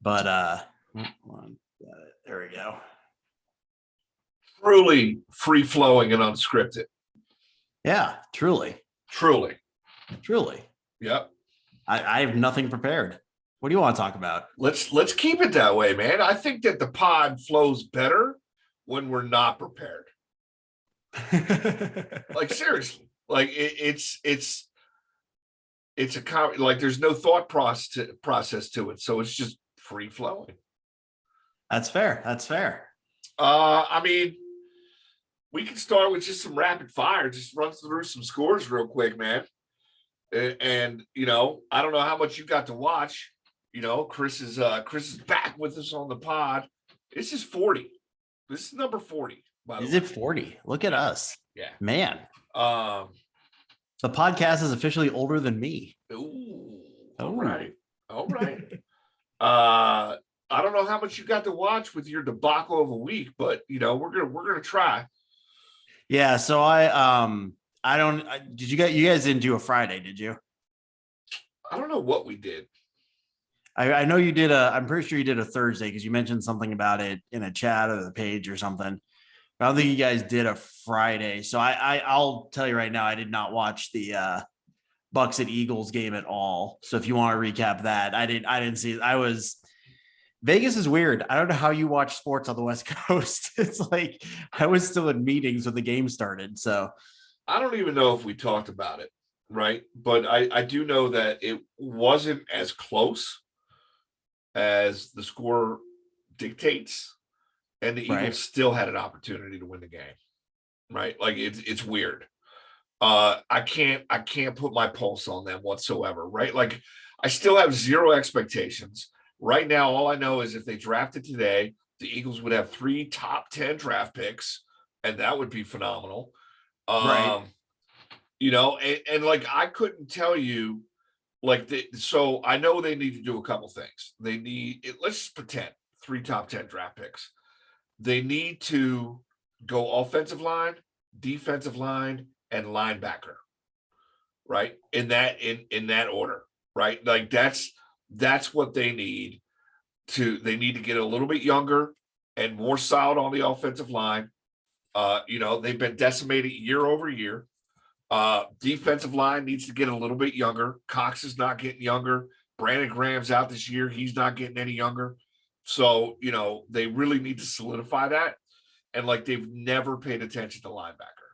But hold on. There we go. Truly free flowing and unscripted. Yeah, truly. Yep. I have nothing prepared. What do you want to talk about? Let's keep it that way, man. I think that the pod flows better when we're not prepared. Like seriously, like it's a like there's no thought process to it, so it's just free flowing. That's fair. I mean, we can start with just some rapid fire. Just run through some scores real quick, man. And I don't know how much you got to watch. Chris is back with us on the pod. This is 40. This is number 40. By the way. Is it 40? Look at us. Yeah, man. The podcast is officially older than me. Ooh, all right. I don't know how much you got to watch with your debacle of a week, but we're gonna try. Yeah. So did you guys didn't do a Friday, did you? I don't know what we did. I know you did I'm pretty sure you did a Thursday because you mentioned something about it in a chat or the page or something. But I don't think you guys did a Friday. So I'll tell you right now, I did not watch the Bucks and Eagles game at all. So if you want to recap that, I didn't see it. Vegas is weird. I don't know how you watch sports on the West Coast. It's like I was still in meetings when the game started. So I don't even know if we talked about it, right? But I do know that it wasn't as close as the score dictates, and the Eagles still had an opportunity to win the game, right? Like it's weird. I can't put my pulse on them whatsoever, right? Like I still have zero expectations. Right now, all I know is if they drafted today, the Eagles would have 3 top 10 draft picks, and that would be phenomenal. And like I couldn't tell you, so I know they need to do a couple things. They need, let's just pretend 3 top 10 draft picks. They need to go offensive line, defensive line, and linebacker, right? In that order, right? Like that's what they need they need to get a little bit younger and more solid on the offensive line. They've been decimated year over year. Defensive line needs to get a little bit younger. Cox is not getting younger. Brandon Graham's out this year. He's not getting any younger. So, they really need to solidify that. And like, they've never paid attention to linebacker,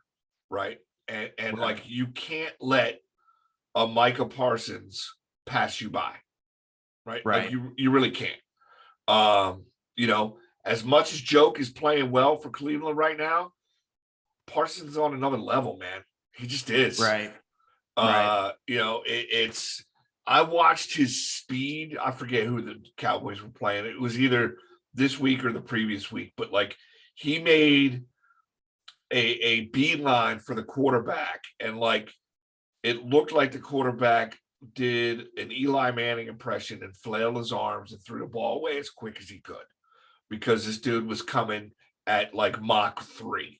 right? And like, you can't let a Micah Parsons pass you by, right? Like you really can't. As much as Joke is playing well for Cleveland right now, Parsons is on another level, man. He just is. Right. It's I watched his speed. I forget who the Cowboys were playing. It was either this week or the previous week, but like he made a beeline for the quarterback, and like it looked like the quarterback did an Eli Manning impression and flailed his arms and threw the ball away as quick as he could, because this dude was coming at like Mach 3.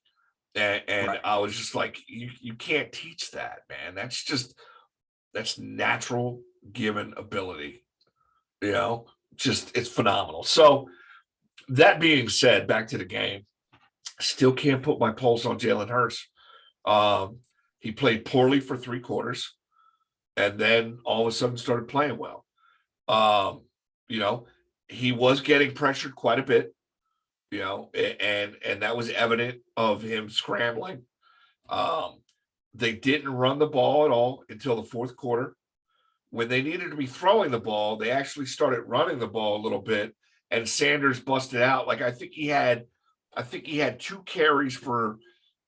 And I was just like, you can't teach that, man. That's natural given ability. It's phenomenal. So that being said, back to the game, still can't put my pulse on Jalen Hurts. He played poorly for 3 quarters, and then all of a sudden started playing well. He was getting pressured quite a bit, and that was evident of him scrambling. They didn't run the ball at all until the 4th quarter. When they needed to be throwing the ball, they actually started running the ball a little bit, and Sanders busted out. Like I think he had 2 carries for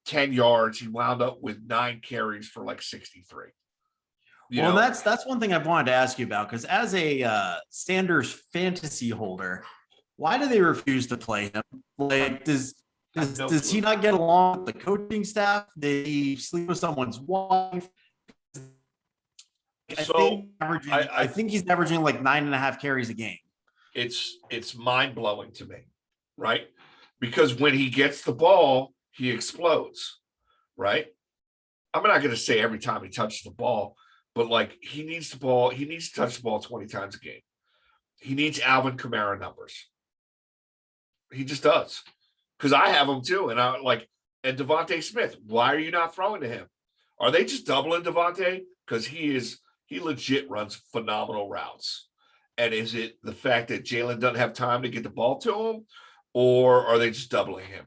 10 yards. He wound up with 9 carries for like 63. Well, that's one thing I've wanted to ask you about, because as a Sanders fantasy holder, why do they refuse to play him? Like, does he not get along with the coaching staff? Did he sleep with someone's wife? I think he's averaging like 9.5 carries a game. It's mind-blowing to me, right? Because when he gets the ball, he explodes, right? I'm not going to say every time he touches the ball, but like he needs to touch the ball 20 times a game. he needs Alvin Kamara numbers. He just does. Because I have him too. And and Devontae Smith, why are you not throwing to him? Are they just doubling Devontae? Because he legit runs phenomenal routes. And is it the fact that Jalen doesn't have time to get the ball to him? Or are they just doubling him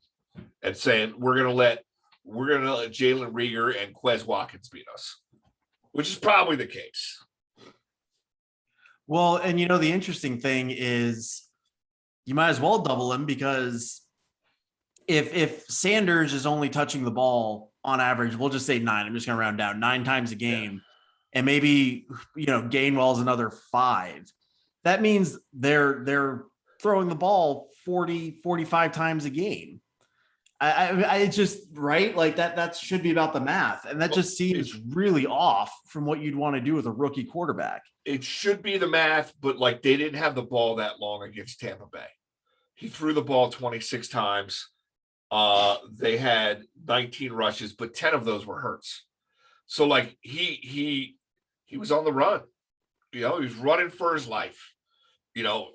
and saying we're gonna let Jalen Reagor and Quez Watkins beat us? Which is probably the case. Well, and the interesting thing is you might as well double him, because if Sanders is only touching the ball on average, we'll just say 9. I'm just going to round down 9 times a game, and maybe Gainwell's another 5. That means they're throwing the ball 40, 45 times a game. I just right like that should be about the math, and that just seems really off from what you'd want to do with a rookie quarterback. It should be the math, but they didn't have the ball that long against Tampa Bay. He threw the ball 26 times. They had 19 rushes, but 10 of those were Hurts. So he was on the run. He was running for his life,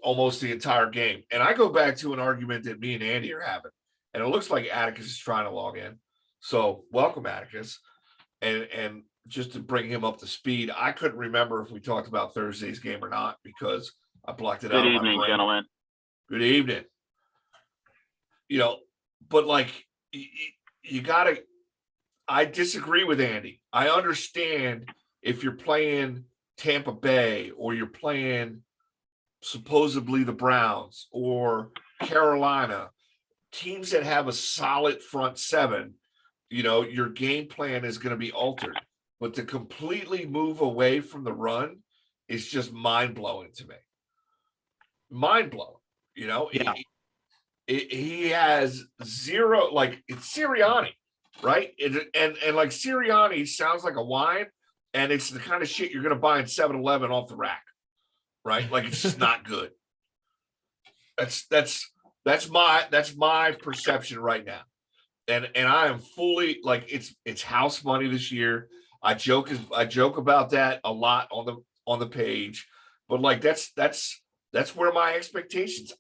almost the entire game. And I go back to an argument that me and Andy are having, and it looks like Atticus is trying to log in. So welcome, Atticus. And just to bring him up to speed, I couldn't remember if we talked about Thursday's game or not because I blocked it out. Good evening, gentlemen. Good evening. But you gotta, I disagree with Andy. I understand if you're playing Tampa Bay or you're playing supposedly the Browns or Carolina, teams that have a solid front 7, your game plan is going to be altered. But to completely move away from the run is just mind-blowing to me. Mind-blowing, Yeah. He has zero, it's Sirianni, right? And Sirianni sounds like a wine, and it's the kind of shit you're going to buy in 7-Eleven off the rack, right? It's just not good. That's my perception right now. And I am fully it's house money this year. I joke about that a lot on the page, but that's where my expectations.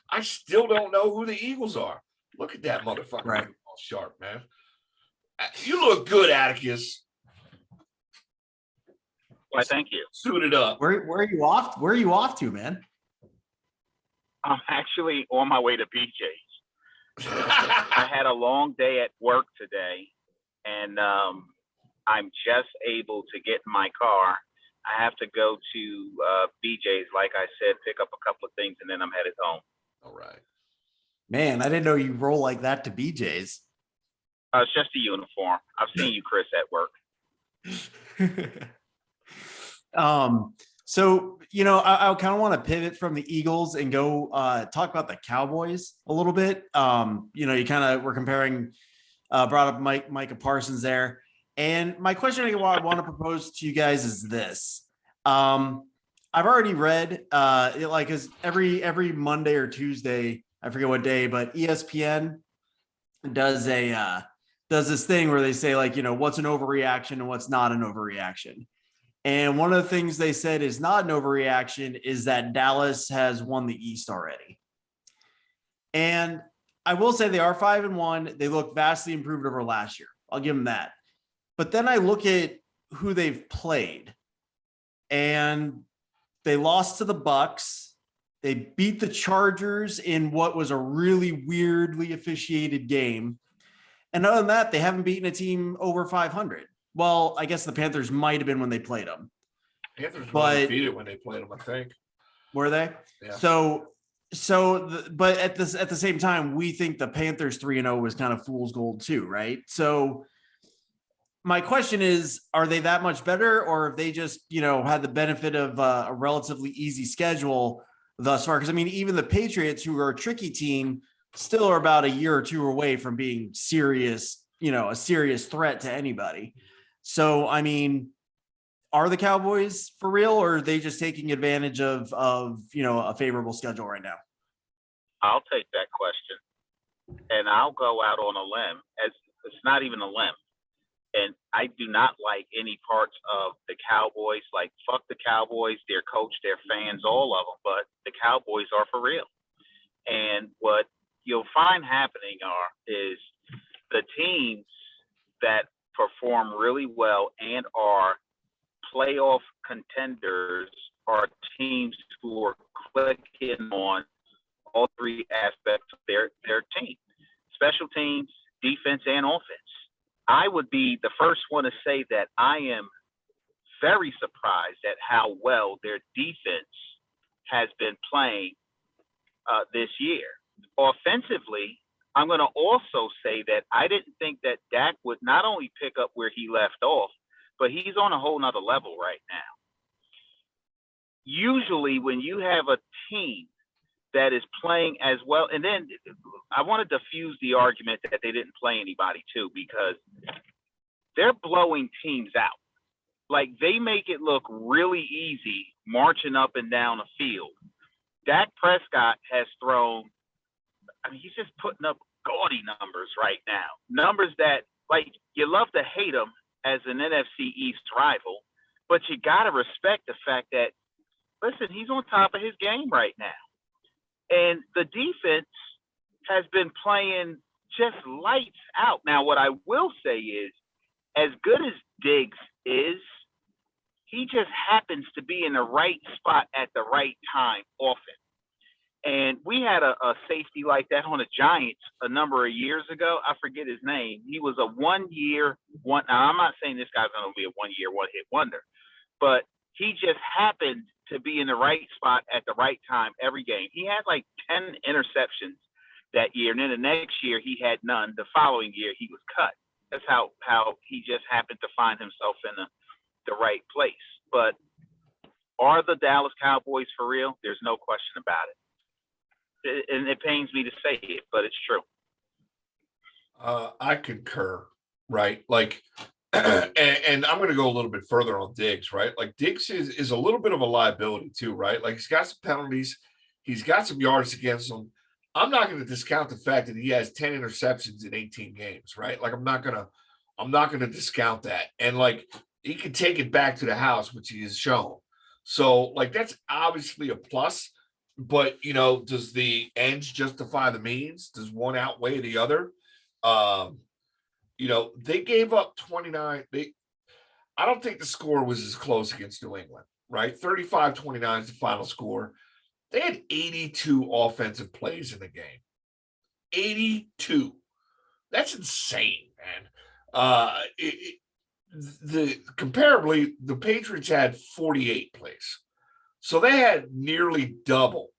I still don't know who the Eagles are. Look at that motherfucker. Right. All sharp, man. You look good, Atticus. Why, thank you. Suited up. Where are you off? Where are you off to, man? I'm actually on my way to BJ's. I had a long day at work today, and I'm just able to get in my car. I have to go to BJ's, like I said, pick up a couple of things, and then I'm headed home. All right. Man, I didn't know you roll like that to BJ's. It's just a uniform. I've seen you, Chris, at work. So, I kind of want to pivot from the Eagles and go talk about the Cowboys a little bit. You kind of were comparing, brought up Micah Parsons there. And my question I want to propose to you guys is this. I've already read, because every Monday or Tuesday, I forget what day, but ESPN does this thing where they say what's an overreaction and what's not an overreaction. And one of the things they said is not an overreaction is that Dallas has won the East already. And I will say they are 5-1. They look vastly improved over last year. I'll give them that. But then I look at who they've played, and they lost to the Bucks. They beat the Chargers in what was a really weirdly officiated game. And other than that, they haven't beaten a team over 500. Well, I guess the Panthers might have been when they played them. Panthers were undefeated when they played them, I think. Were they? Yeah. But at the same time, we think the Panthers 3-0 was kind of fool's gold too, right? So my question is, are they that much better, or have they just, had the benefit of a relatively easy schedule thus far? Because even the Patriots, who are a tricky team, still are about a year or two away from being serious, a serious threat to anybody. So, are the Cowboys for real, or are they just taking advantage of a favorable schedule right now? I'll take that question, and I'll go out on a limb. As it's not even a limb. And I do not like any parts of the Cowboys. Like, fuck the Cowboys, their coach, their fans, all of them. But the Cowboys are for real. And what you'll find happening is the teams that perform really well and are playoff contenders are teams who are clicking on all three aspects of their team: special teams, defense, and offense. I would be the first one to say that I am very surprised at how well their defense has been playing this year. Offensively, I'm going to also say that I didn't think that Dak would not only pick up where he left off, but he's on a whole nother level right now. Usually when you have a team that is playing as well, and then I want to diffuse the argument that they didn't play anybody too, because they're blowing teams out. Like, they make it look really easy marching up and down the field. Dak Prescott has thrown, I mean, he's just putting up gaudy numbers right now. Numbers that, like, you love to hate him as an NFC East rival, but you got to respect the fact that, listen, he's on top of his game right now. And the defense has been playing just lights out. Now, what I will say is, as good as Diggs is, he just happens to be in the right spot at the right time often. And we had a safety like that on the Giants a number of years ago. I forget his name. He was a 1 year, now I'm not saying this guy's going to be a 1 year, one hit wonder, but he just happened to be in the right spot at the right time every game. He had like 10 interceptions that year. And then the next year he had none. The following year he was cut. That's how he just happened to find himself in the right place. But are the Dallas Cowboys for real? There's no question about it. And it pains me to say it, but it's true. I concur, right? Like, and I'm going to go a little bit further on Diggs, right? Like, Diggs is a little bit of a liability too, right? Like, he's got some penalties, he's got some yards against him. I'm not going to discount the fact that he has 10 interceptions in 18 games, right? Like, I'm not going to discount that. And like, he can take it back to the house, which he has shown. So like, that's obviously a plus. But, you know, does the ends justify the means? Does one outweigh the other? You know, they gave up 29. I don't think the score was as close against New England, right? 35-29 is the final score. They had 82 offensive plays in the game. 82. That's insane, man. Comparably, the Patriots had 48 plays. So they had nearly double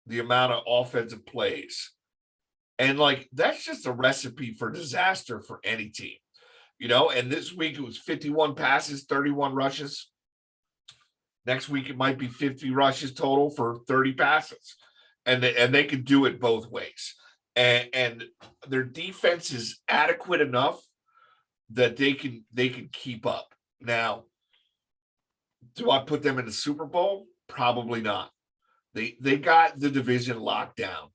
the amount of offensive plays. And like, that's just a recipe for disaster for any team, you know. And this week it was 51 passes, 31 rushes. Next week it might be 50 rushes total for 30 passes. And they can do it both ways. And their defense is adequate enough that they can keep up. Now, do I put them in the Super Bowl? Probably not. They got the division locked down.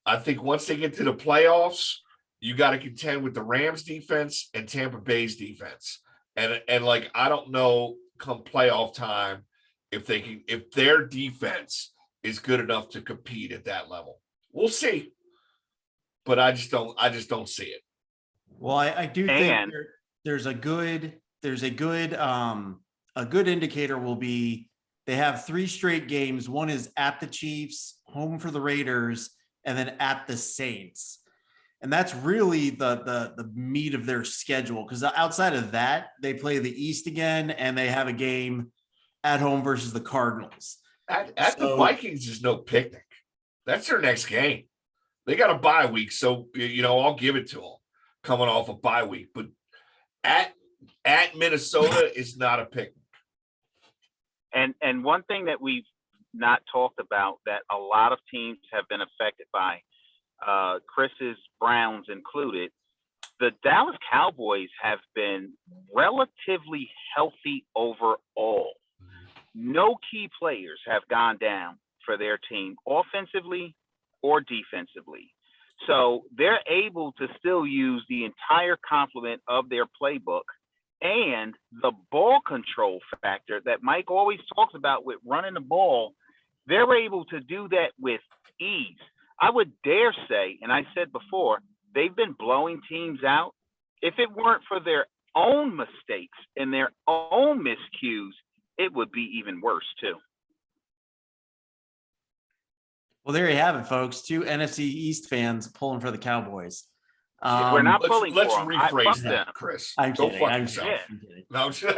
I think once they get to the playoffs, you got to contend with the Rams defense and Tampa Bay's defense. And like, I don't know come playoff time if their defense is good enough to compete at that level. We'll see. But I just don't see it. Well, I do think there's a good indicator will be they have 3 straight games. One is at the Chiefs, home for the Raiders, and then at the Saints. And that's really the meat of their schedule, because outside of that, they play the East again, and they have a game at home versus the Cardinals. At the Vikings is no picnic. That's their next game. They got a bye week, so you know, I'll give it to them coming off a bye week. But at Minnesota is not a picnic. And one thing that we've not talked about that a lot of teams have been affected by, Chris's Browns included, the Dallas Cowboys have been relatively healthy overall. No key players have gone down for their team offensively or defensively. So they're able to still use the entire complement of their playbook and the ball control factor that Mike always talks about with running the ball, they're able to do that with ease. I would dare say, and I said before, they've been blowing teams out. If it weren't for their own mistakes and their own miscues, it would be even worse too. Well, there you have it, folks. 2 NFC East fans pulling for the Cowboys. We're not pulling let's for them. rephrase them. that, Chris. I'm Go kidding. fuck I'm yourself. kidding. No, I'm just-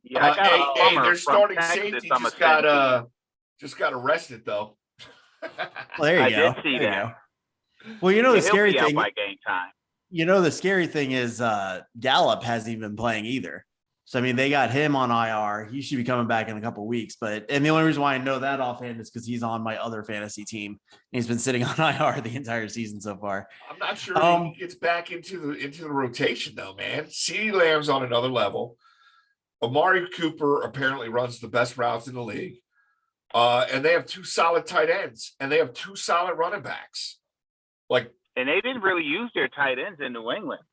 Yeah, I got a hey, plumber their from starting Texas, safety I'm just got arrested though. Well, there you I go. did see There you that. go. Well, you know, the He'll scary be out thing, by game time. the scary thing is Gallup hasn't even been playing either. So, I mean, they got him on IR. He should be coming back in a couple of weeks. And the only reason why I know that offhand is because he's on my other fantasy team. He's been sitting on IR the entire season so far. I'm not sure he gets back into the rotation though, man. CeeDee Lamb's on another level. Amari Cooper apparently runs the best routes in the league. And they have 2 solid tight ends and they have 2 solid running backs. And they didn't really use their tight ends in New England.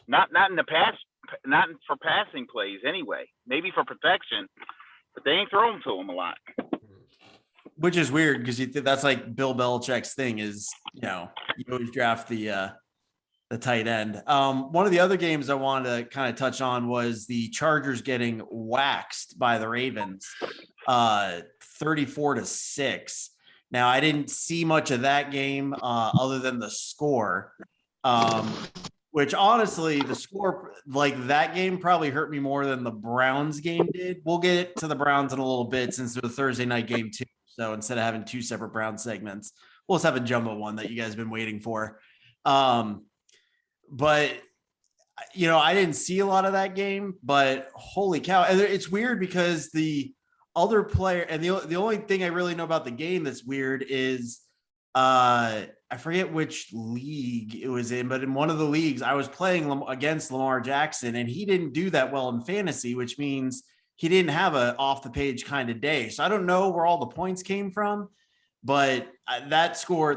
Not in the past, not for passing plays anyway. Maybe for protection, but they ain't throwing to them a lot. Which is weird because that's like Bill Belichick's thing is, you always draft the tight end. One of the other games I wanted to kind of touch on was the Chargers getting waxed by the Ravens, 34-6. Now, I didn't see much of that game other than the score, which honestly, the score, like that game probably hurt me more than the Browns game did. We'll get to the Browns in a little bit since they're the Thursday night game too. So instead of having 2 separate Browns segments, we'll just have a jumbo one that you guys have been waiting for. But, I didn't see a lot of that game, but holy cow. And it's weird because the other player, and the only thing I really know about the game that's weird is I forget which league it was in, but in one of the leagues I was playing against Lamar Jackson and he didn't do that well in fantasy, which means he didn't have a off the page kind of day. So I don't know where all the points came from, but that score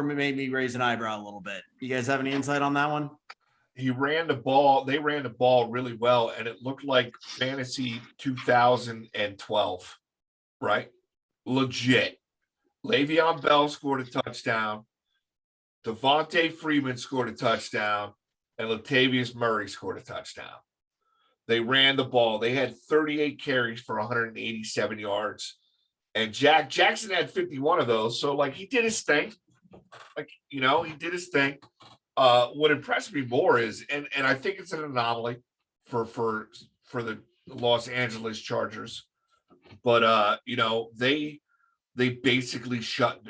made me raise an eyebrow a little bit. You guys have any insight on that one? He ran the ball. They ran the ball really well, and it looked like fantasy 2012, right? Legit. Le'Veon Bell scored a touchdown. Devontae Freeman scored a touchdown, and Latavius Murray scored a touchdown. They ran the ball. They had 38 carries for 187 yards, and Jackson had 51 of those. So, he did his thing. He did his thing. What impressed me more is, and I think it's an anomaly for the Los Angeles Chargers, but they basically shut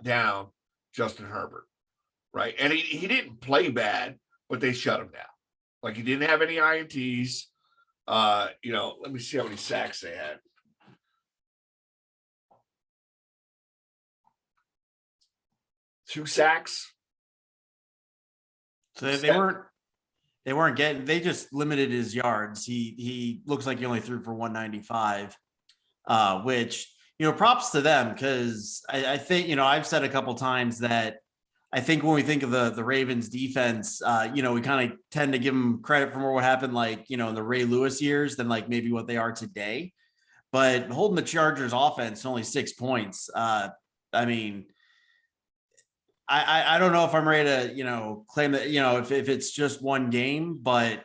down Justin Herbert, right? And he didn't play bad, but they shut him down. He didn't have any INTs. Let me see how many sacks they had. Two sacks. So they weren't getting, they just limited his yards. He looks like he only threw for 195, which, props to them. Cause I think, I've said a couple times that I think when we think of the Ravens defense, we kind of tend to give them credit for more what happened, in the Ray Lewis years than maybe what they are today, but holding the Chargers offense to only 6 points. I don't know if I'm ready to, claim that, if it's just one game, but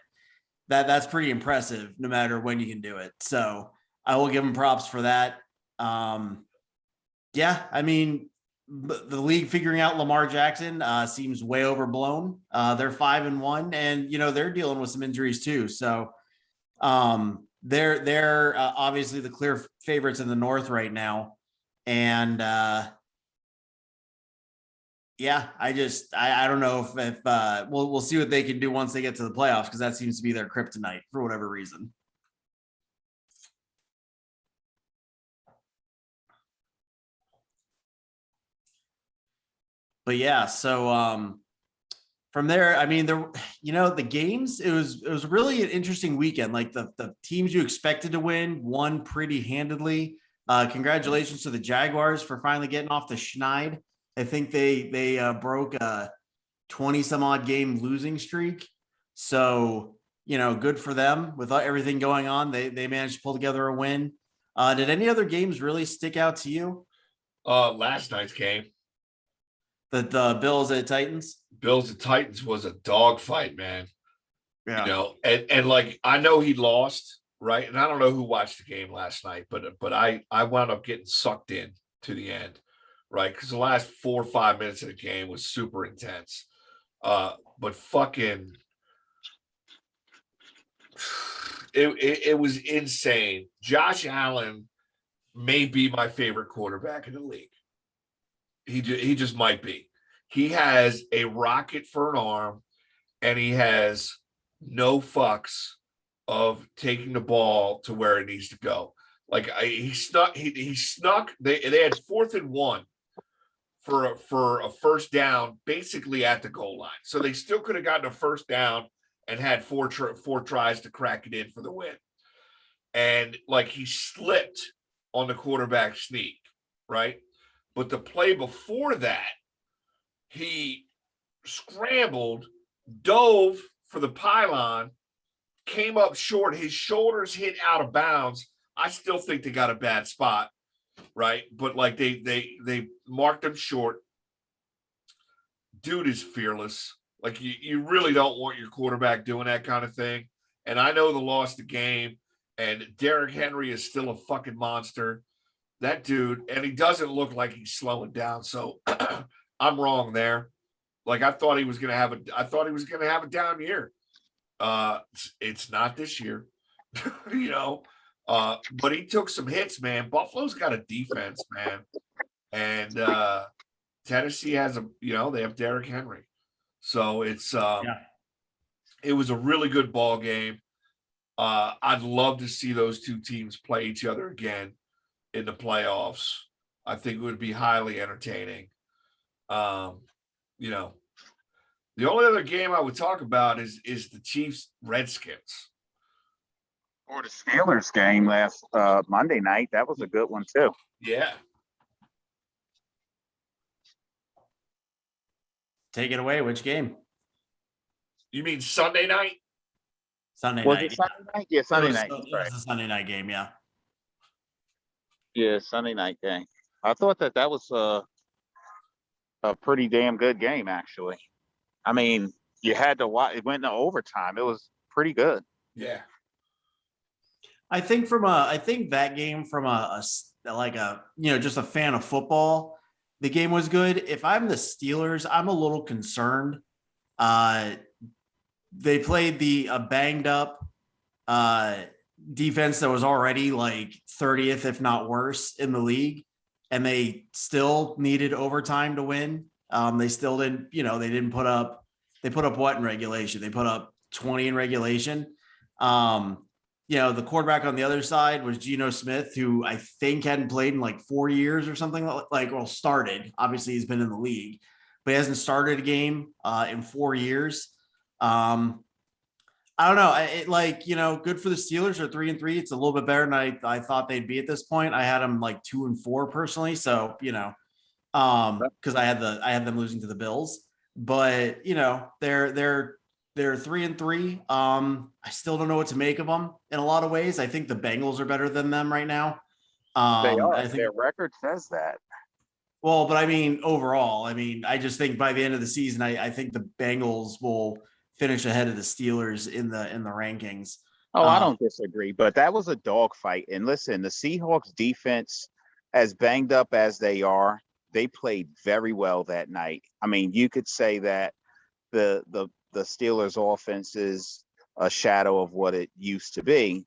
that's pretty impressive no matter when you can do it. So I will give them props for that. The league figuring out Lamar Jackson seems way overblown. They're 5-1 and, they're dealing with some injuries too. So they're obviously the clear favorites in the North right now. And, I don't know if we'll see what they can do once they get to the playoffs, because that seems to be their kryptonite for whatever reason. But yeah, so from there, the games, it was really an interesting weekend. The teams you expected to won pretty handedly. Congratulations to the Jaguars for finally getting off the schneid. I think they broke a 20 some odd game losing streak. So, good for them with everything going on. They managed to pull together a win. Did any other games really stick out to you? Last night's game, The Bills at Titans? Bills and Titans, was a dogfight, man. Yeah. And like I know he lost, right? And I don't know who watched the game last night, but I wound up getting sucked in to the end, right? Because the last 4 or 5 minutes of the game was super intense. But fucking it was insane. Josh Allen may be my favorite quarterback in the league. He just might be. He has a rocket for an arm, and he has no fucks of taking the ball to where it needs to go. Like he snuck. He snuck. They had 4th and 1 for a first down, basically at the goal line. So they still could have gotten a first down and had four tries to crack it in for the win. And like he slipped on the quarterback sneak, right? But the play before that, he scrambled, dove for the pylon, came up short. His shoulders hit out of bounds. I still think they got a bad spot, right? But like they marked him short. Dude is fearless. Like you really don't want your quarterback doing that kind of thing. And I know the lost the game, and Derrick Henry is still a fucking monster. That dude, and he doesn't look like he's slowing down. So I'm wrong there. Like I thought he was gonna have a down year. It's not this year, but he took some hits, man. Buffalo's got a defense, man. And Tennessee has they have Derrick Henry. So it was a really good ball game. I'd love to see those two teams play each other again in the playoffs. I think it would be highly entertaining. The only other game I would talk about is the Chiefs Redskins. Or the Steelers game last Monday night. That was a good one too. Yeah. Take it away. Which game? You mean Sunday night? Sunday Was night. it Sunday night? Yeah, Sunday night. It was a Sunday night game. Yeah. Yeah, Sunday night game. I thought that was a pretty damn good game, actually. I mean, you had to watch. It went into overtime. It was pretty good. Yeah. I think that game from just a fan of football, the game was good. If I'm the Steelers, I'm a little concerned. They played a banged up defense that was already like 30th, if not worse, in the league, and they still needed overtime to win. They still didn't, they didn't put up. They put up what in regulation? They put up 20 in regulation. The quarterback on the other side was Geno Smith, who I think hadn't played in like 4 years or something started. Obviously he's been in the league, but he hasn't started a game in 4 years. I don't know. Good for the Steelers. Are 3-3. It's a little bit better than I thought they'd be at this point. I had them like 2-4 personally. So, because I had them losing to the Bills, but they're 3-3. I still don't know what to make of them in a lot of ways. I think the Bengals are better than them right now. They are. I think Their record says that. Well, but I mean, overall, I just think by the end of the season, I think the Bengals will finish ahead of the Steelers in the rankings. Oh, I don't disagree, but that was a dogfight. And listen, the Seahawks defense, as banged up as they are, they played very well that night. I mean, you could say that the Steelers offense is a shadow of what it used to be,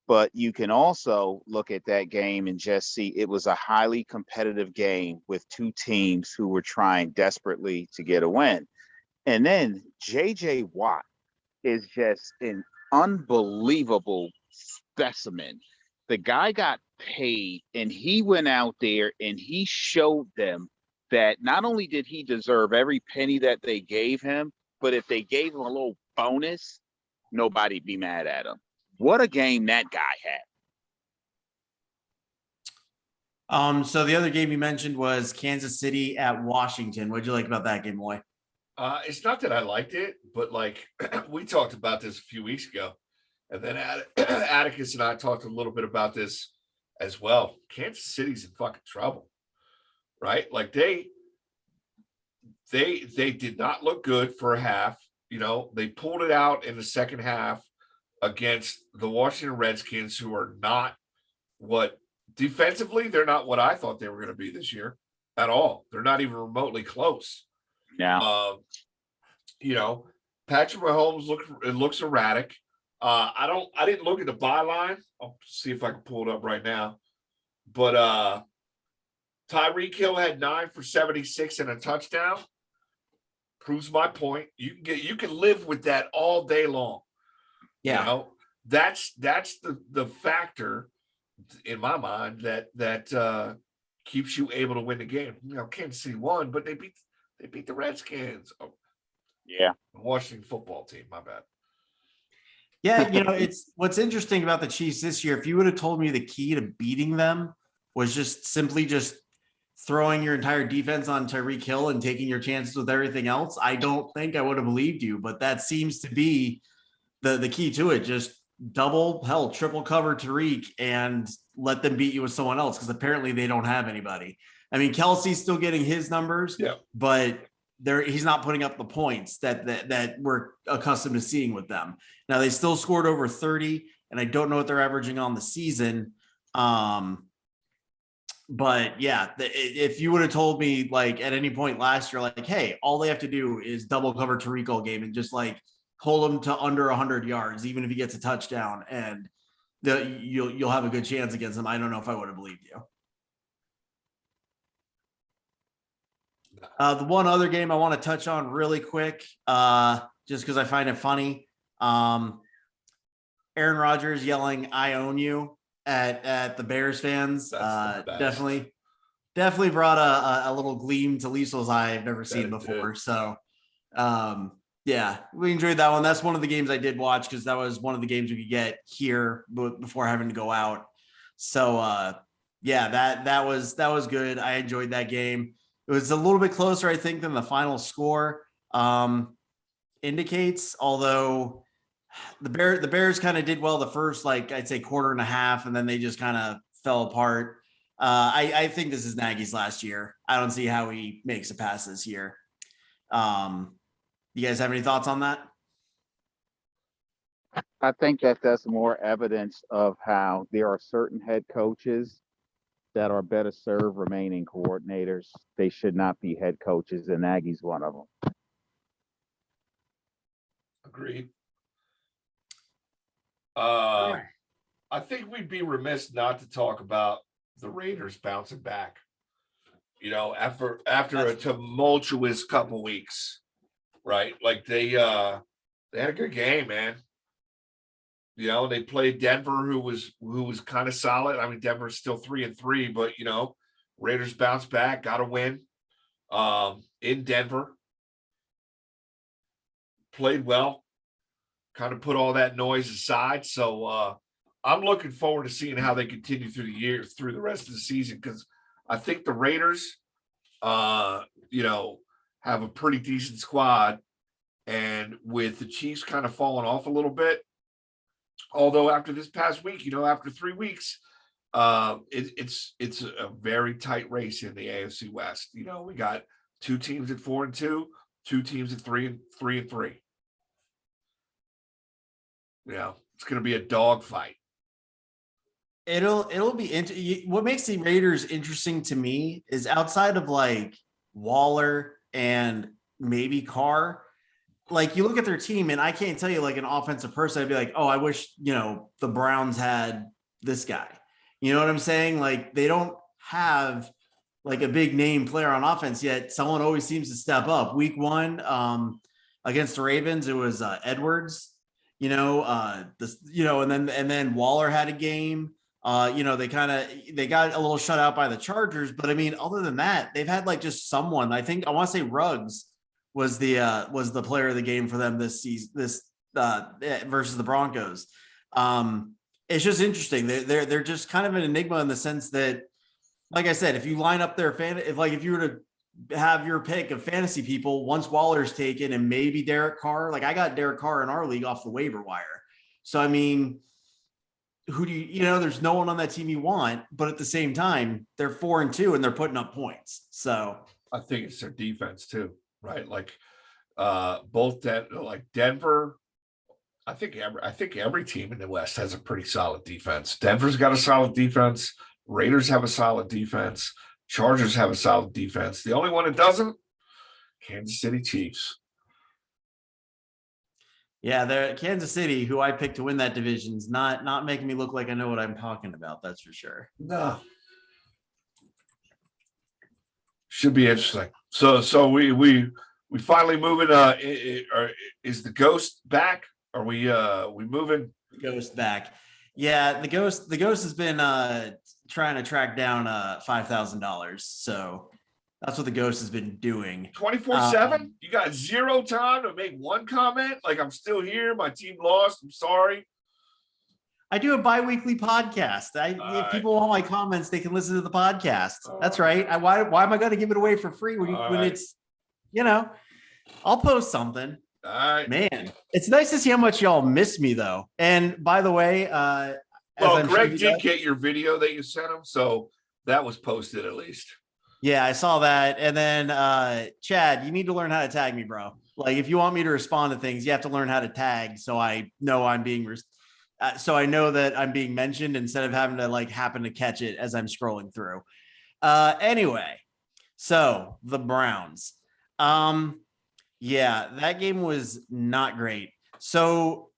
but you can also look at that game and just see it was a highly competitive game with two teams who were trying desperately to get a win. And then JJ Watt is just an unbelievable specimen. The guy got paid, and he went out there and he showed them that not only did he deserve every penny that they gave him, but if they gave him a little bonus, nobody'd be mad at him. What a game that guy had. So the other game you mentioned was Kansas City at Washington. What'd you like about that game, Loy? It's not that I liked it, but like we talked about this a few weeks ago, and then Atticus and I talked a little bit about this as well. Kansas City's in fucking trouble, right? Like they did not look good for a half. You know, they pulled it out in the second half against the Washington Redskins, who are not what defensively, they're not what I thought they were going to be this year at all. They're not even remotely close. Yeah. You know, Patrick Mahomes looks erratic. I didn't look at the byline. I'll see if I can pull it up right now. But Tyreek Hill had 9 for 76 and a touchdown. Proves my point. You can live with that all day long. Yeah. You know, that's the factor in my mind that keeps you able to win the game. You know, Kansas City won, but they beat the Redskins. Oh, Yeah. Washington football team. My bad. Yeah, you know, it's what's interesting about the Chiefs this year. If you would have told me the key to beating them was just simply just throwing your entire defense on Tyreek Hill and taking your chances with everything else, I don't think I would have believed you. But that seems to be the key to it. Just double, hell, triple cover Tyreek and let them beat you with someone else, because apparently they don't have anybody. I mean, Kelsey's still getting his numbers, Yeah, but he's not putting up the points that we're accustomed to seeing with them. Now they still scored over 30, and I don't know what they're averaging on the season. But yeah, if you would have told me like at any point last year, like, hey, all they have to do is double cover Tariq all game and just like hold him to under 100 yards, even if he gets a touchdown, and you'll have a good chance against him, I don't know if I would have believed you. The one other game I want to touch on really quick, just because I find it funny. Aaron Rodgers yelling, "I own you" at the Bears fans. Definitely brought a little gleam to Liesl's eye I've never seen before. So yeah, we enjoyed that one. That's one of the games I did watch, because that was one of the games we could get here before having to go out. So yeah, that was good. I enjoyed that game. It was a little bit closer, I think, than the final score indicates, although the Bears kind of did well the first, like, I'd say quarter and a half, and then they just kind of fell apart. I think this is Nagy's last year. I don't see how he makes it past this year. You guys have any thoughts on that? I think that's more evidence of how there are certain head coaches that are better served remaining coordinators. They should not be head coaches, and Nagy's one of them. Agreed. I think we'd be remiss not to talk about the Raiders bouncing back. You know, after a tumultuous couple weeks, right? Like they had a good game, man. You know, they played Denver, who was kind of solid. I mean, Denver's still 3-3, but you know, Raiders bounced back, got a win in Denver. Played well, kind of put all that noise aside. So I'm looking forward to seeing how they continue through the year, through the rest of the season, because I think the Raiders, you know, have a pretty decent squad, and with the Chiefs kind of falling off a little bit. Although after this past week, you know, after 3 weeks, it's a very tight race in the AFC West. You know, we got 2 teams at 4-2, 2 teams at 3-3. Yeah, it's going to be a dogfight. It'll be what makes the Raiders interesting to me is outside of like Waller and maybe Carr. Like, you look at their team, and I can't tell you like an offensive person I'd be like, oh, I wish, you know, the Browns had this guy. You know what I'm saying? Like, they don't have like a big name player on offense, yet someone always seems to step up. Week 1 against the Ravens, it was Edwards, you know, and then Waller had a game. You know, they got a little shut out by the Chargers, but I mean, other than that, they've had like just someone. I think I want to say Ruggs was the player of the game for them this season, versus the Broncos. It's just interesting. They're just kind of an enigma in the sense that, like I said, if you line up their if you were to have your pick of fantasy people once Waller's taken and maybe Derek Carr. Like I got Derek Carr in our league off the waiver wire. So, I mean, who do you know, there's no one on that team you want, but at the same time, they're 4-2 and they're putting up points. So I think it's their defense too, right? Like both like Denver. I think every team in the West has a pretty solid defense. Denver's got a solid defense. Raiders have a solid defense. Chargers have a solid defense. The only one that doesn't, Kansas City Chiefs. yeah, the Kansas City, who I picked to win that division, is not making me look like I know what I'm talking about. That's for sure. No. Should be interesting. So we finally moving. Is the ghost back? Are we moving? Ghost back. Yeah, the ghost has been trying to track down $5,000. So that's what the ghost has been doing. 24/7? You got zero time to make one comment? Like, I'm still here. My team lost. I'm sorry. I do a bi-weekly podcast. If people want my comments, they can listen to the podcast. That's right. Why am I going to give it away for free when it's, I'll post something. All right. Man, it's nice to see how much y'all miss me though. And by the way, well, Greg did get your video that you sent him, so that was posted at least. Yeah, I saw that. And then Chad, you need to learn how to tag me, bro. Like if you want me to respond to things, you have to learn how to tag so I know I'm being so I know that I'm being mentioned instead of having to like happen to catch it as I'm scrolling through. Anyway, so the Browns. Yeah, that game was not great. So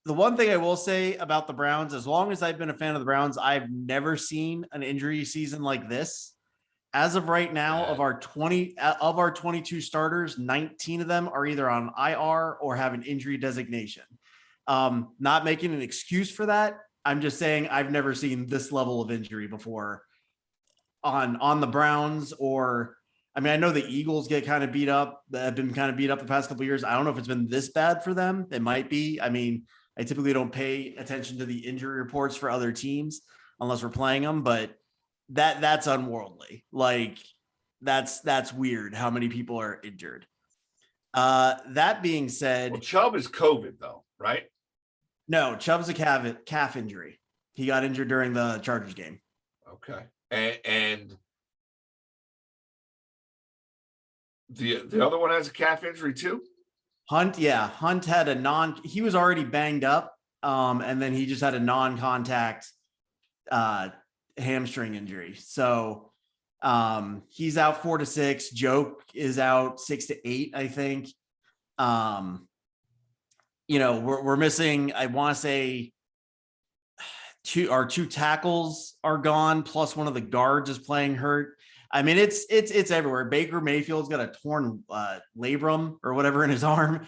the one thing I will say about the Browns, as long as I've been a fan of the Browns, I've never seen an injury season like this. As of right now, of our 22 starters, 19 of them are either on IR or have an injury designation. Not making an excuse for that. I'm just saying I've never seen this level of injury before on the Browns or I mean, I know the Eagles get kind of beat up, have been kind of beat up the past couple of years. I don't know if it's been this bad for them. It might be. I mean, I typically don't pay attention to the injury reports for other teams unless we're playing them, but that's unworldly. Like that's weird how many people are injured. That being said, well, Chubb is COVID though, right? No, Chubb's a calf injury. He got injured during the Chargers game. Okay. And the other one has a calf injury too? Hunt had he was already banged up. And then he just had a non-contact hamstring injury. So he's out 4 to 6. Joke is out 6 to 8, I think. We're missing, I want to say our 2 tackles are gone, plus one of the guards is playing hurt. I mean, it's everywhere. Baker Mayfield's got a torn labrum or whatever in his arm.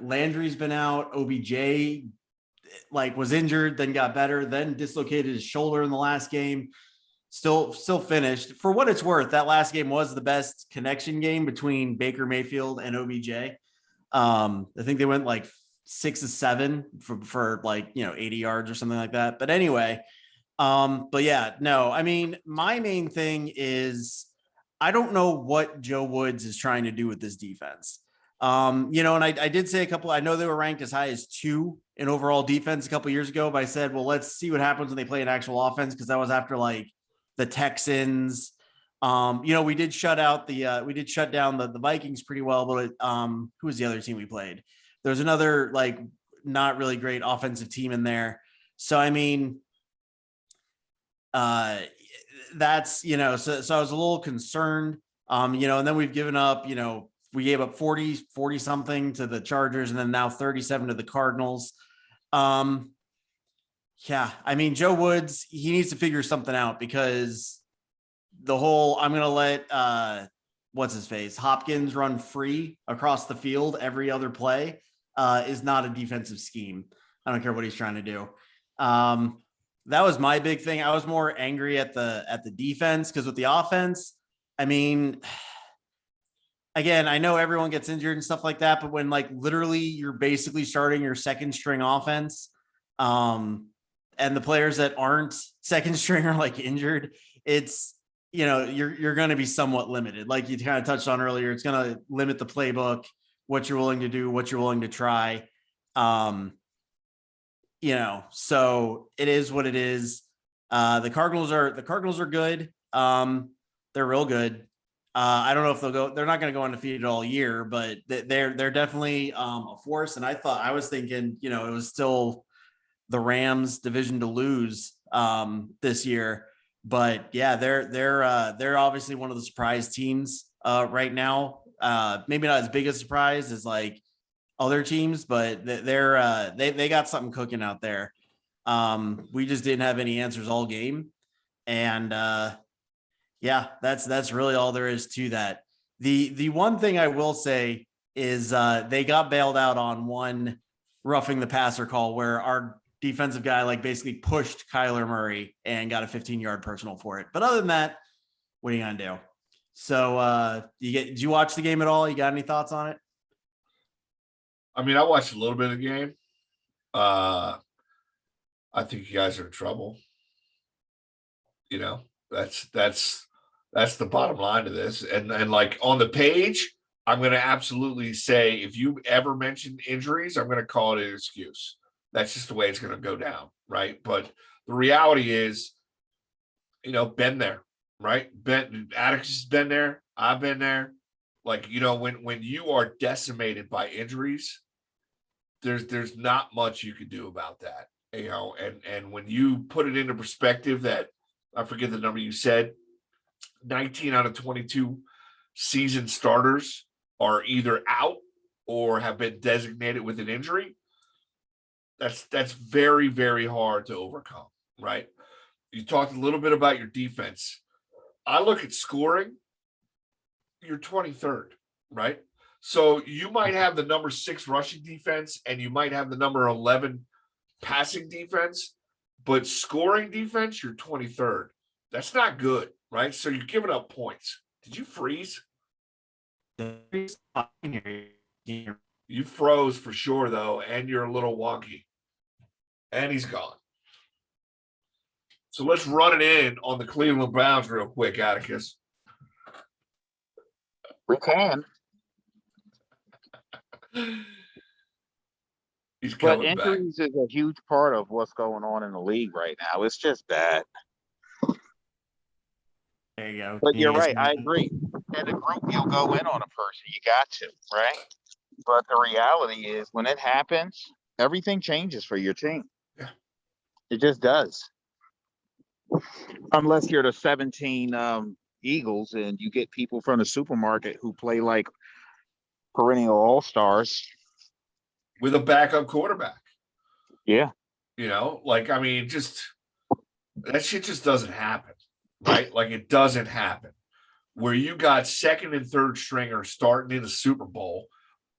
Landry's been out. OBJ was injured, then got better, then dislocated his shoulder in the last game. Still finished. For what it's worth, that last game was the best connection game between Baker Mayfield and OBJ. I think they went 6 to 7 for 80 yards or something like that. But anyway, but yeah, no, I mean, my main thing is I don't know what Joe Woods is trying to do with this defense. And I did say I know they were ranked as high as 2 in overall defense a couple years ago, but I said, well, let's see what happens when they play an actual offense. Cause that was after the Texans. We did shut down the Vikings pretty well, but who was the other team we played? There's another not really great offensive team in there. So, I mean, that's, so I was a little concerned, and then we've given up, we gave up 40 something to the Chargers and then now 37 to the Cardinals. Yeah, I mean, Joe Woods, he needs to figure something out because I'm going to let, what's his face, Hopkins run free across the field every other play is not a defensive scheme. I don't care what he's trying to do. That was my big thing. I was more angry at the defense because with the offense, I mean, again, I know everyone gets injured and stuff like that, but when literally you're basically starting your second string offense, and the players that aren't second string are like injured, it's, you're going to be somewhat limited. Like you kind of touched on earlier, it's going to limit the playbook, what you're willing to do, what you're willing to try. So it is what it is. The Cardinals are good. They're real good. I don't know if they're not going to go undefeated all year, but they're definitely a force. And I was thinking, it was still the Rams division to lose this year, but yeah, they're obviously one of the surprise teams right now. Maybe not as big a surprise as like other teams, but they got something cooking out there. We just didn't have any answers all game. And yeah, that's really all there is to that. The one thing I will say is they got bailed out on one roughing the passer call where our defensive guy like basically pushed Kyler Murray and got a 15-yard personal for it. But other than that, what are you gonna do? So did you watch the game at all? You got any thoughts on it? I mean, I watched a little bit of the game. I think you guys are in trouble. That's the bottom line to this. And like on the page, I'm going to absolutely say if you ever mention injuries, I'm going to call it an excuse. That's just the way it's going to go down, right? But the reality is, been there, right? Atticus has been there. I've been there. Like, when you are decimated by injuries, there's not much you can do about that, and when you put it into perspective that I forget the number you said, 19 out of 22 season starters are either out or have been designated with an injury. That's very, very hard to overcome, right? You talked a little bit about your defense. I look at scoring, you're 23rd, right? So you might have the number 6 rushing defense and you might have the number 11 passing defense, but scoring defense, you're 23rd. That's not good, right? So you're giving up points. Did you freeze? You froze for sure, though, and you're a little wonky. And he's gone. So let's run it in on the Cleveland Browns real quick, Atticus. We can. He's But coming back. injuries is a huge part of what's going on in the league right now. It's just bad. There you go. But you're right. I agree. In a group, you'll go in on a person. You got to, right? But the reality is when it happens, everything changes for your team. Yeah. It just does. Unless you're the 17 Eagles and you get people from the supermarket who play like perennial all-stars. With a backup quarterback. Yeah. Just that shit just doesn't happen, right? Like it doesn't happen. Where you got second and third stringers starting in the Super Bowl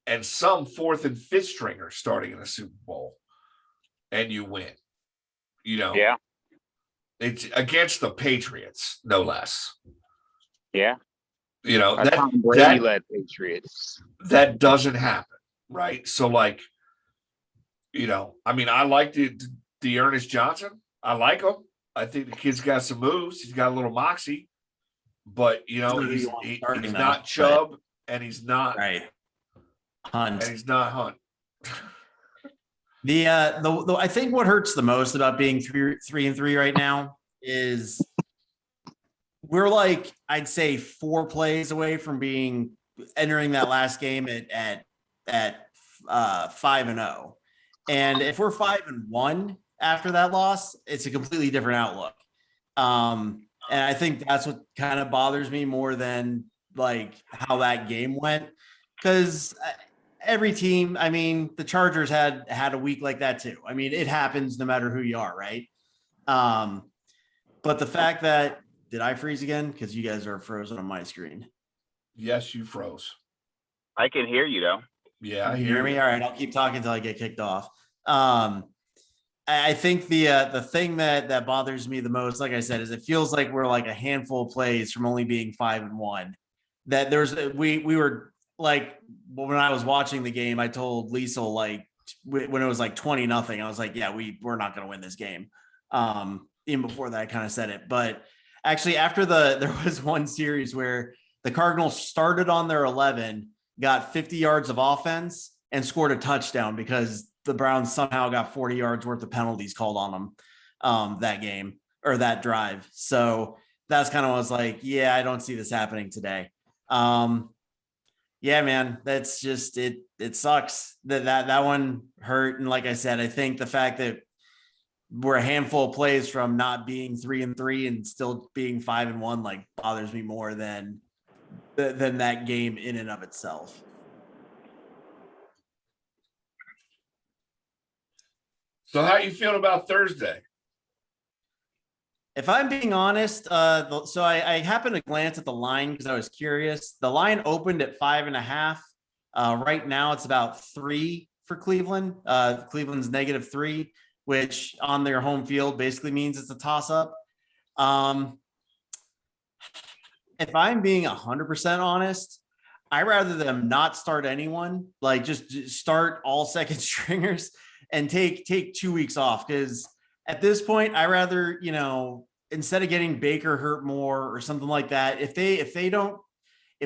and some fourth and fifth stringers starting in the Super Bowl and you win. Yeah. It's against the Patriots, no less. Yeah. That Tom Brady led Patriots. That doesn't happen, right? So, I like the Ernest Johnson. I like him. I think the kid's got some moves. He's got a little moxie, but he's not Chubb, and he's not Hunt, and he's not Hunt. The I think what hurts the most about being 3-3 right now is we're like, I'd say 4 plays away from entering that last game at 5-0. And if we're 5-1 after that loss, it's a completely different outlook. And I think that's what kind of bothers me more than like how that game went. Because every team, the Chargers had a week like that too. It happens no matter who you are, right? But the fact that, did I freeze again? Because you guys are frozen on my screen. Yes, you froze. I can hear you though. Yeah, I hear me. All right, I'll keep talking until I get kicked off. I think the thing that bothers me the most, like I said, is it feels like we're like a handful of plays from only being 5-1. That we were like, when I was watching the game, I told Liesel, like when it was like 20-0, I was like, yeah, we're not going to win this game. Even before that, I kind of said it. But actually, after there was one series where the Cardinals started on their 11, got 50 yards of offense, and scored a touchdown because the Browns somehow got 40 yards worth of penalties called on them that game or that drive. So that's kind of was like, yeah, I don't see this happening today. Yeah, man, that's just it. It sucks that one hurt. And like I said, I think the fact that we're a handful of plays from not being 3-3 and still being 5-1, like bothers me more than that game in and of itself. So how you feeling about Thursday? If I'm being honest, so I happened to glance at the line because I was curious. The line opened at 5.5. Right now it's about 3 for Cleveland. Cleveland's -3, which on their home field basically means it's a toss up. If I'm being 100% honest, I rather them not start anyone, like just start all second stringers and take 2 weeks off. Because at this point, I rather, instead of getting Baker hurt more or something like that, if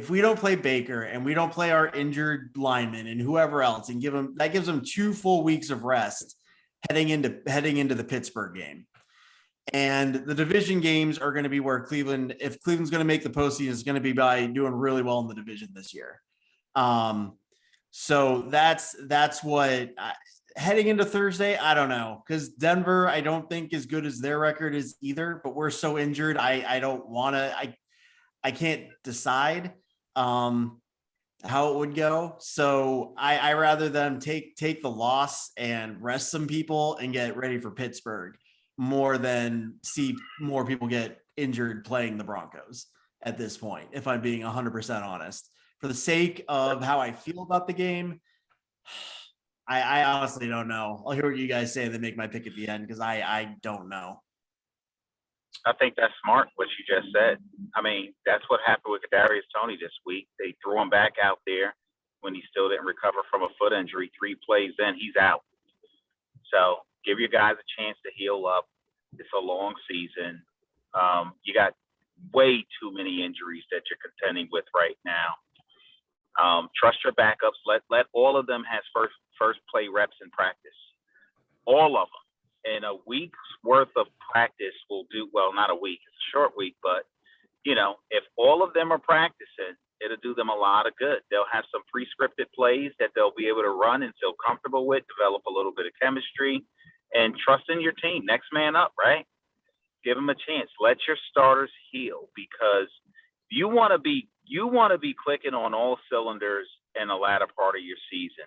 we don't play Baker and we don't play our injured linemen and whoever else and gives them 2 full weeks of rest heading into the Pittsburgh game. And the division games are going to be where if Cleveland's going to make the postseason, it's going to be by doing really well in the division this year. So that's what heading into Thursday. I don't know, because Denver, I don't think as good as their record is either, but we're so injured. I don't want to, I can't decide how it would go. So I rather them take the loss and rest some people and get ready for Pittsburgh more than see more people get injured playing the Broncos at this point, if I'm being 100% honest. For the sake of how I feel about the game, I honestly don't know. I'll hear what you guys say and then make my pick at the end, because I don't know. I think that's smart, what you just said. I mean, that's what happened with Kadarius Toney this week. They threw him back out there when he still didn't recover from a foot injury. 3 plays in, he's out. So give your guys a chance to heal up. It's a long season. You got way too many injuries that you're contending with right now. Trust your backups. Let all of them have first play reps in practice. All of them. And a week's worth of practice will do well. Not a week; it's a short week, but if all of them are practicing, it'll do them a lot of good. They'll have some pre-scripted plays that they'll be able to run and feel comfortable with, develop a little bit of chemistry, and trust in your team. Next man up, right? Give them a chance. Let your starters heal, because you want to be clicking on all cylinders in the latter part of your season.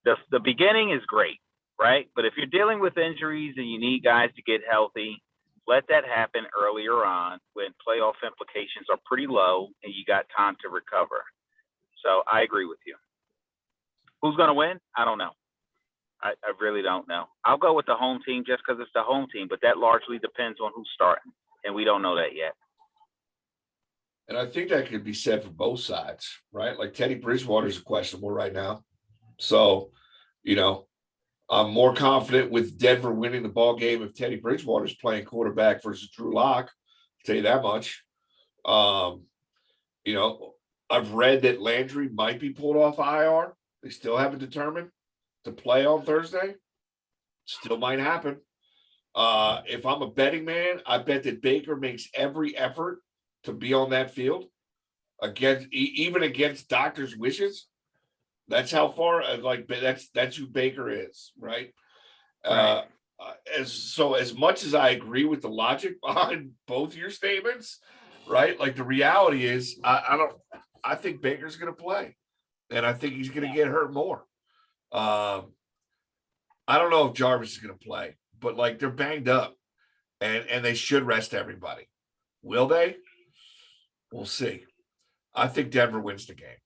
The beginning is great, right? But if you're dealing with injuries and you need guys to get healthy, let that happen earlier on when playoff implications are pretty low and you got time to recover. So I agree with you. Who's going to win? I don't know. I really don't know. I'll go with the home team just because it's the home team, but that largely depends on who's starting, and we don't know that yet. And I think that could be said for both sides, right? Like Teddy Bridgewater's questionable right now. So, I'm more confident with Denver winning the ball game if Teddy Bridgewater's playing quarterback versus Drew Lock. I'll tell you that much. I've read that Landry might be pulled off IR. They still haven't determined to play on Thursday. Still might happen. If I'm a betting man, I bet that Baker makes every effort to be on that field even against doctor's wishes. That's how far, that's who Baker is, right? Right. As much as I agree with the logic behind both your statements, right? Like the reality is, I think Baker's going to play, and I think he's going to get hurt more. I don't know if Jarvis is going to play, but they're banged up, and they should rest everybody. Will they? We'll see. I think Denver wins the game.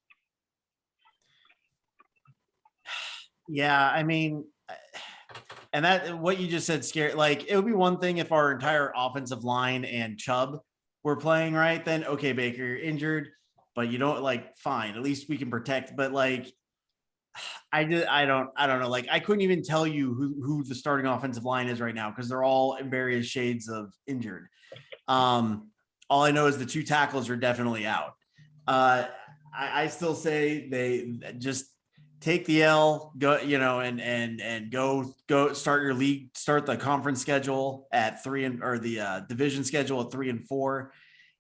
Yeah, I mean, and that what you just said scary. Like, it would be one thing if our entire offensive line and Chubb were playing right. Then okay, Baker, you're injured, but you don't fine. At least we can protect. But I don't know. Like I couldn't even tell you who the starting offensive line is right now because they're all in various shades of injured. All I know is the two tackles are definitely out. I still say they just take the L, go, and go start the conference schedule at 3 or the division schedule at 3-4,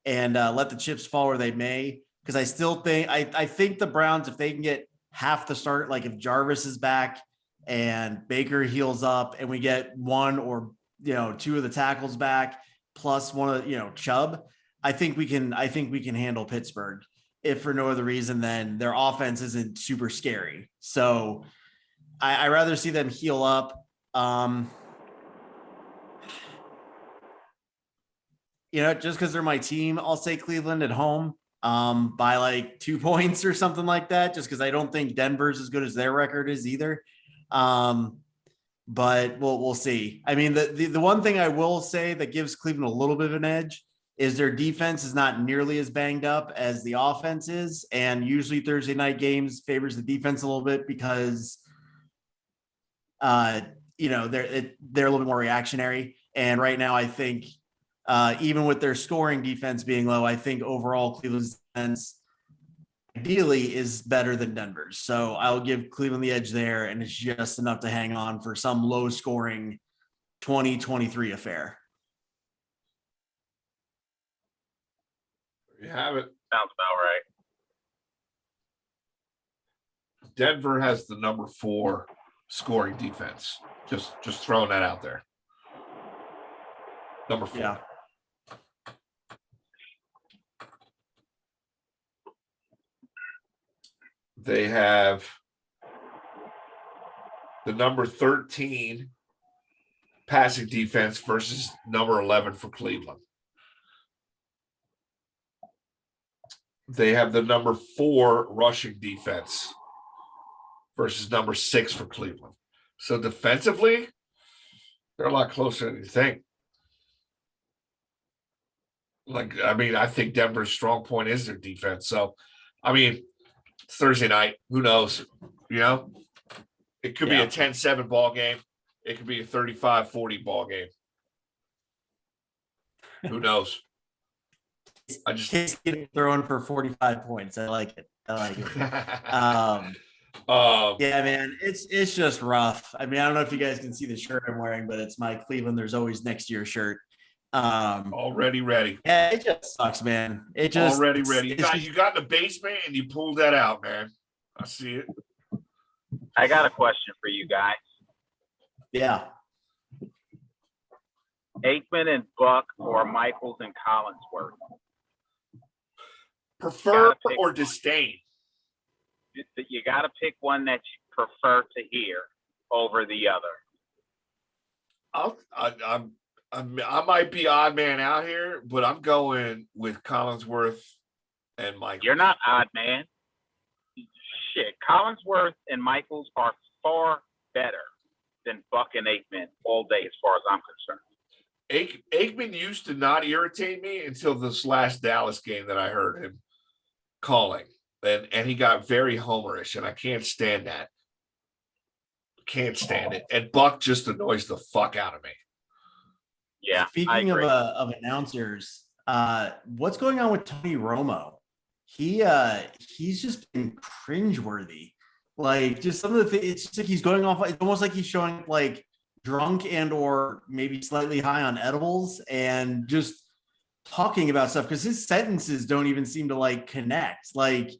and let the chips fall where they may. Because I still think I think the Browns, if they can get half the start, like if Jarvis is back and Baker heals up, and we get one or two of the tackles back plus one of Chubb, I think we can handle Pittsburgh, if for no other reason than their offense isn't super scary. So I rather see them heal up. Just because they're my team, I'll say Cleveland at home by like 2 points or something like that, just because I don't think Denver's as good as their record is either. But we'll see. I mean, the one thing I will say that gives Cleveland a little bit of an edge is their defense is not nearly as banged up as the offense is. And usually Thursday night games favors the defense a little bit because, they're a little bit more reactionary. And right now, I think even with their scoring defense being low, I think overall Cleveland's defense ideally is better than Denver's. So I'll give Cleveland the edge there, and it's just enough to hang on for some low scoring 2023 affair. You have it. Sounds about right. Denver has the number 4 scoring defense. Just throwing that out there. Number 4. Yeah. They have the number 13 passing defense versus number 11 for Cleveland. They have the number 4 rushing defense versus number 6 for Cleveland. So defensively, they're a lot closer than you think. I think Denver's strong point is their defense. So, it's Thursday night. Who knows? It could be a 10-7 ball game. It could be a 35-40 ball game. Who knows? I just throwing for 45 points. I like it. Yeah, man, it's just rough. I don't know if you guys can see the shirt I'm wearing, but it's my Cleveland There's Always Next Year shirt. Already ready. Yeah, it just sucks, man. It just already ready. You got in the basement and you pulled that out, man. I see it. I got a question for you guys. Yeah. Aikman and Buck or Michaels and Collinsworth? Prefer or disdain? You got to pick one that you prefer to hear over the other. I might be odd man out here, but I'm going with Collinsworth and Michaels. You're not odd man. Shit, Collinsworth and Michaels are far better than Buck and Aikman all day, as far as I'm concerned. Aikman used to not irritate me until this last Dallas game that I heard him calling, and he got very homerish, and I can't stand that. Can't stand it. And Buck just annoys the fuck out of me. Yeah. Speaking of announcers, what's going on with Tony Romo? He's just been cringeworthy. Like just some of the things, it's just like he's going off. It's almost like he's showing like drunk and or maybe slightly high on edibles and just talking about stuff because his sentences don't even seem to like connect. Like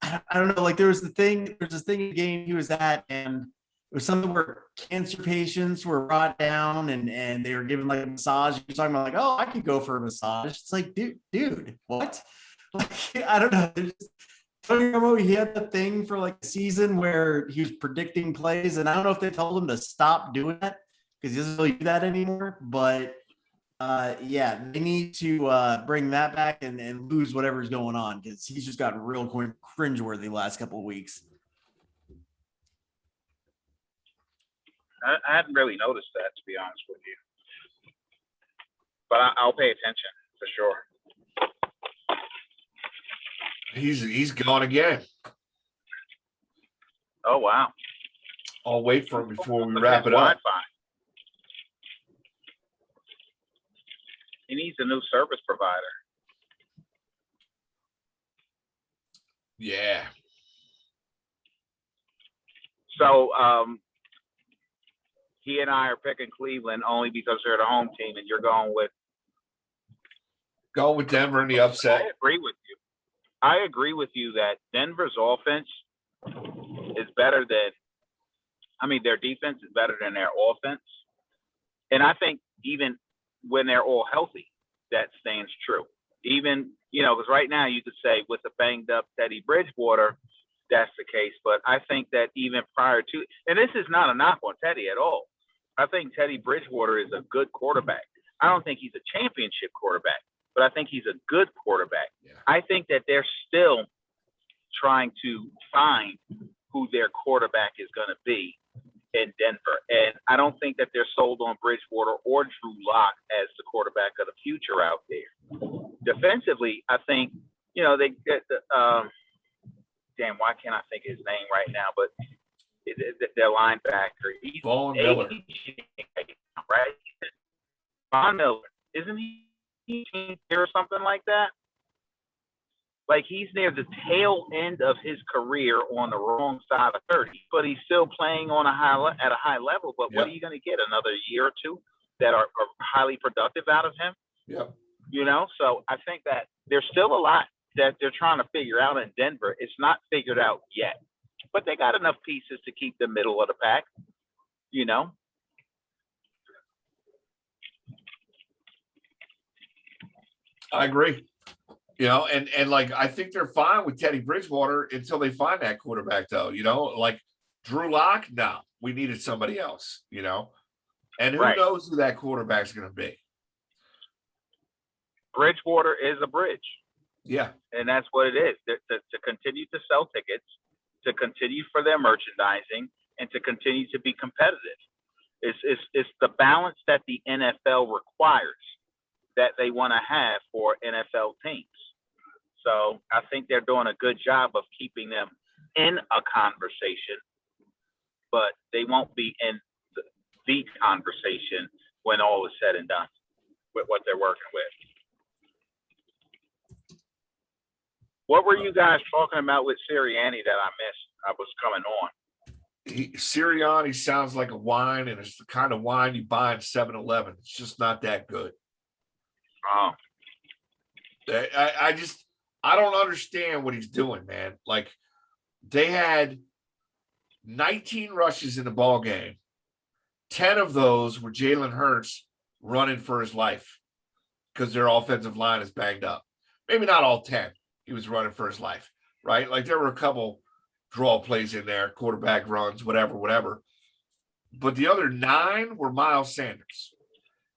I don't know. Like there's this thing in the game he was at, and it was something where cancer patients were brought down and they were given like a massage. You're talking about like, oh, I could go for a massage. It's like, dude, what? Like, I don't know. Tony Romo, he had the thing for like a season where he was predicting plays, and I don't know if they told him to stop doing that because he doesn't really do that anymore. But yeah, they need to bring that back and lose whatever's going on because he's just gotten real cringeworthy the last couple of weeks. I hadn't really noticed that, to be honest with you. But I'll pay attention for sure. He's gone again. Oh wow. I'll wait for him before we Look at wrap his it up. Wi-Fi. He needs a new service provider. Yeah. So he and I are picking Cleveland only because they're the home team, and you're going with. Going with Denver in the I upset. agree with you. I agree with you that Denver's offense is better than. I mean, their defense is better than their offense, and I think even when they're all healthy, that stands true. Even because right now you could say with the banged up Teddy Bridgewater, that's the case. But I think that even prior to, and this is not a knock on Teddy at all. I think Teddy Bridgewater is a good quarterback. I don't think he's a championship quarterback, but I think he's a good quarterback. Yeah. I think that they're still trying to find who their quarterback is going to be in Denver. And I don't think that they're sold on Bridgewater or Drew Lock as the quarterback of the future out there. Defensively, I think, they get damn, why can't I think of his name right now? But their linebacker, he's Vaughn Miller. Right? Von Miller, isn't he or something like that? Like he's near the tail end of his career on the wrong side of 30, but he's still playing on at a high level. But what are you going to get? Another year or two that are highly productive out of him? Yep. So I think that there's still a lot that they're trying to figure out in Denver. It's not figured out yet, but they got enough pieces to keep the middle of the pack. I agree. And like I think they're fine with Teddy Bridgewater until they find that quarterback, though. Like Drew Lock, no, we needed somebody else. And who knows who that quarterback's going to be? Bridgewater is a bridge. Yeah, and that's what it is. To continue to sell tickets, to continue for their merchandising, and to continue to be competitive. It's the balance that the NFL requires that they want to have for NFL teams. So I think they're doing a good job of keeping them in a conversation, but they won't be in the conversation when all is said and done with what they're working with. What were you guys talking about with Sirianni that I missed? I was coming on. Sirianni sounds like a wine, and it's the kind of wine you buy in 7-Eleven. It's just not that good. Oh. I don't understand what he's doing, man. Like they had 19 rushes in the ball game. 10 of those were Jalen Hurts running for his life because their offensive line is banged up. Maybe not all 10. He was running for his life, right? Like there were a couple draw plays in there, quarterback runs, whatever. But the other 9 were Miles Sanders.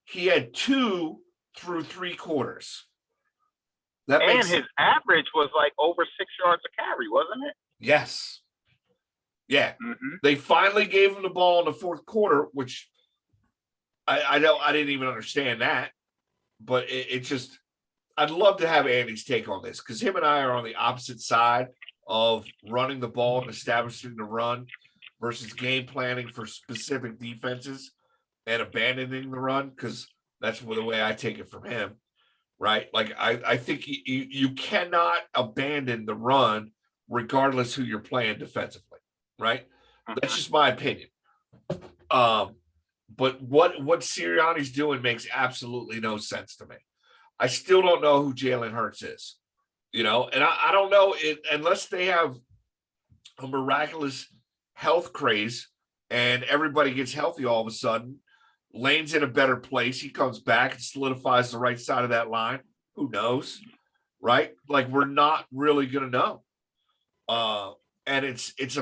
He had 2 through 3 quarters. His average was like over 6 yards a carry, wasn't it? Yes. Yeah. Mm-hmm. They finally gave him the ball in the fourth quarter, which I didn't even understand that. But it just, I'd love to have Andy's take on this because him and I are on the opposite side of running the ball and establishing the run versus game planning for specific defenses and abandoning the run because that's the way I take it from him, right? Like I think you cannot abandon the run regardless who you're playing defensively, right? That's just my opinion. But what Sirianni's doing makes absolutely no sense to me. I still don't know who Jalen Hurts is, and I don't know it unless they have a miraculous health craze and everybody gets healthy all of a sudden. Lane's in a better place. He comes back and solidifies the right side of that line. Who knows, right? Like we're not really gonna know. And it's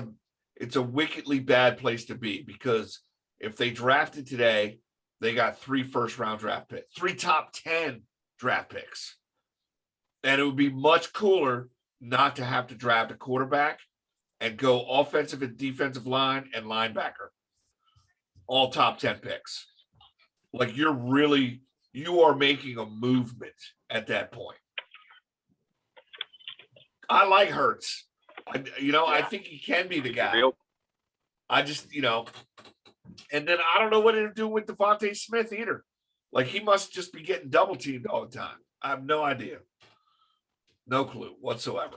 a wickedly bad place to be because if they drafted today, they got 3 first-round draft picks, 3 top 10 draft picks. And it would be much cooler not to have to draft a quarterback and go offensive and defensive line and linebacker. All top 10 picks. Like you are making a movement at that point. I like Hurts. I think he can be the guy. I just, and then I don't know what to do with Devontae Smith either. Like he must just be getting double teamed all the time. I have no idea. No clue whatsoever.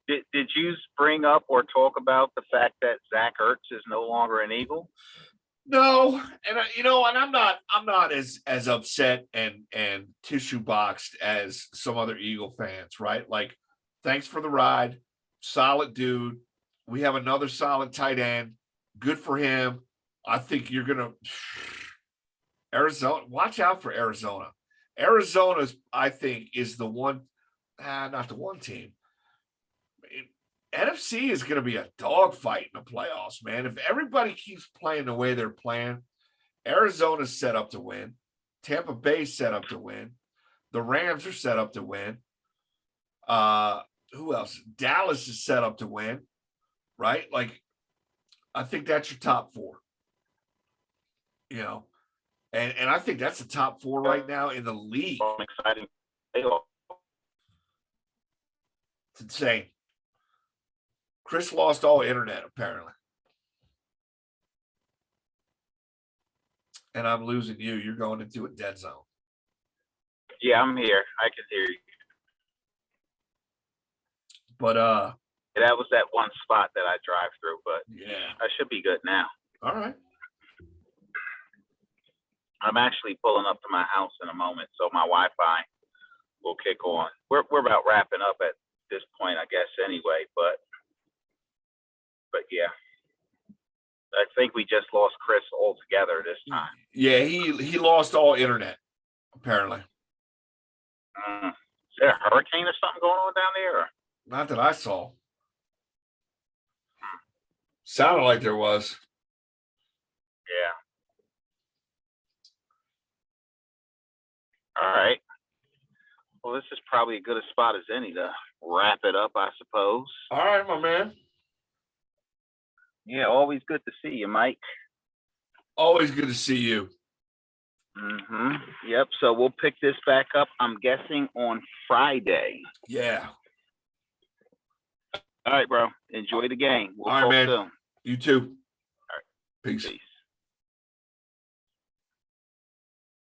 Did you bring up or talk about the fact that Zach Ertz is no longer an Eagle? No, and and I'm not as upset and tissue boxed as some other Eagle fans, right? Like, thanks for the ride, solid dude. We have another solid tight end. Good for him. I think you're gonna Arizona. Watch out for Arizona. Arizona's, I think, is the one, not the one team. NFC is going to be a dogfight in the playoffs, man. If everybody keeps playing the way they're playing, Arizona's set up to win. Tampa Bay's set up to win. The Rams are set up to win. Who else? Dallas is set up to win, right? Like, I think that's your top four. And I think that's the top four right now in the league. Exciting. It's insane. Chris lost all internet, apparently. And I'm losing you. You're going into a dead zone. Yeah, I'm here. I can hear you. But that was that one spot that I drive through, but yeah, I should be good now. All right. I'm actually pulling up to my house in a moment, so my Wi-Fi will kick on. We're about wrapping up at this point, I guess, anyway, but yeah. I think we just lost Chris altogether this time. Yeah, he lost all internet, apparently. Is there a hurricane or something going on down there? Or? Not that I saw. Sounded like there was. Yeah. All right. Well, this is probably as good a spot as any to wrap it up, I suppose. All right, my man. Yeah, always good to see you, Mike. Always good to see you. Yep. So we'll pick this back up, I'm guessing, on Friday. Yeah. All right, bro. Enjoy the game. We'll all right, talk man. soon. You too. All right. Peace. Peace.